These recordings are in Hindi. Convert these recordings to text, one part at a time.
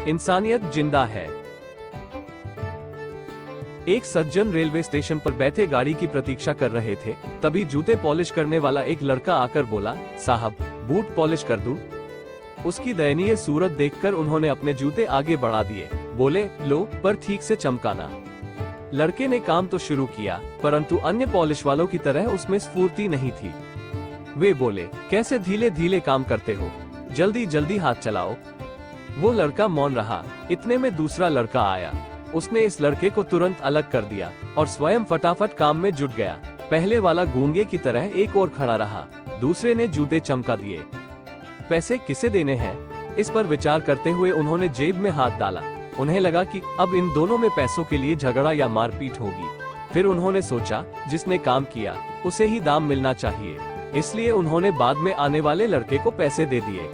इंसानियत जिंदा है। एक सज्जन रेलवे स्टेशन पर बैठे गाड़ी की प्रतीक्षा कर रहे थे। तभी जूते पॉलिश करने वाला एक लड़का आकर बोला, साहब बूट पॉलिश कर दूं? उसकी दयनीय सूरत देखकर उन्होंने अपने जूते आगे बढ़ा दिए। बोले, लो, पर ठीक से चमकाना। लड़के ने काम तो शुरू किया, परंतु अन्य पॉलिश वालों की तरह उसमें स्फूर्ति नहीं थी। वे बोले, कैसे धीरे धीरे काम करते हो, जल्दी जल्दी हाथ चलाओ। वो लड़का मौन रहा। इतने में दूसरा लड़का आया। उसने इस लड़के को तुरंत अलग कर दिया और स्वयं फटाफट काम में जुट गया। पहले वाला गूंगे की तरह एक और खड़ा रहा। दूसरे ने जूते चमका दिए। पैसे किसे देने हैं, इस पर विचार करते हुए उन्होंने जेब में हाथ डाला। उन्हें लगा कि अब इन दोनों में पैसों के लिए झगड़ा या मारपीट होगी। फिर उन्होंने सोचा, जिसने काम किया उसे ही दाम मिलना चाहिए। इसलिए उन्होंने बाद में आने वाले लड़के को पैसे दे दिए।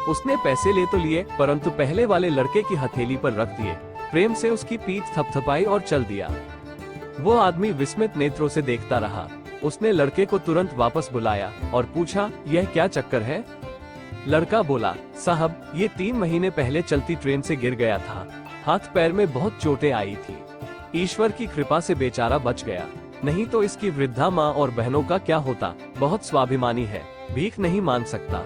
उसने पैसे ले तो लिए, परंतु पहले वाले लड़के की हथेली पर रख दिए। प्रेम से उसकी पीठ थपथपाई और चल दिया। वो आदमी विस्मित नेत्रों से देखता रहा। उसने लड़के को तुरंत वापस बुलाया और पूछा, यह क्या चक्कर है? लड़का बोला, साहब ये 3 महीने पहले चलती ट्रेन से गिर गया था। हाथ पैर में बहुत चोटें आई थी। ईश्वर की कृपा से बेचारा बच गया, नहीं तो इसकी वृद्धा माँ और बहनों का क्या होता। बहुत स्वाभिमानी है, भीख नहीं मांग सकता।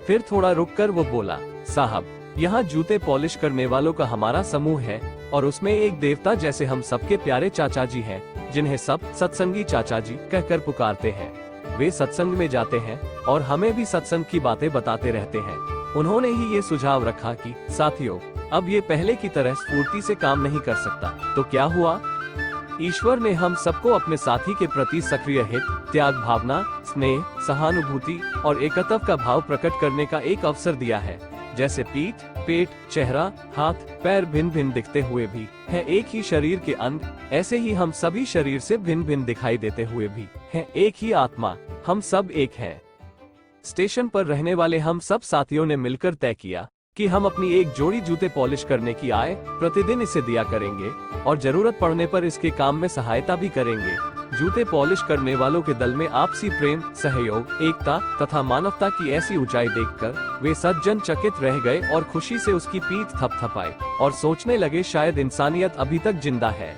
फिर थोड़ा रुककर वो बोला, साहब यहाँ जूते पॉलिश करने वालों का हमारा समूह है और उसमें एक देवता जैसे हम सबके प्यारे चाचा जी हैं, जिन्हें सब सत्संगी चाचा जी कहकर पुकारते हैं। वे सत्संग में जाते हैं और हमें भी सत्संग की बातें बताते रहते हैं। उन्होंने ही ये सुझाव रखा कि साथियों, अब ये पहले की तरह स्फूर्ति से काम नहीं कर सकता। तो क्या हुआ? ईश्वर ने हम सबको अपने साथी के प्रति सक्रिय हित, त्याग भावना, स्नेह, सहानुभूति और एकत्व का भाव प्रकट करने का एक अवसर दिया है। जैसे पीठ, पेट, चेहरा, हाथ, पैर भिन्न भिन्न दिखते हुए भी है एक ही शरीर के अंग, ऐसे ही हम सभी शरीर से भिन्न भिन्न दिखाई देते हुए भी है एक ही आत्मा। हम सब एक हैं। स्टेशन पर रहने वाले हम सब साथियों ने मिलकर तय किया कि हम अपनी एक जोड़ी जूते पॉलिश करने की आय प्रतिदिन इसे दिया करेंगे और जरूरत पड़ने पर इसके काम में सहायता भी करेंगे। जूते पॉलिश करने वालों के दल में आपसी प्रेम, सहयोग, एकता तथा मानवता की ऐसी ऊंचाई देखकर वे सज्जन चकित रह गए और खुशी से उसकी पीठ थपथपाई और सोचने लगे, शायद इंसानियत अभी तक जिंदा है।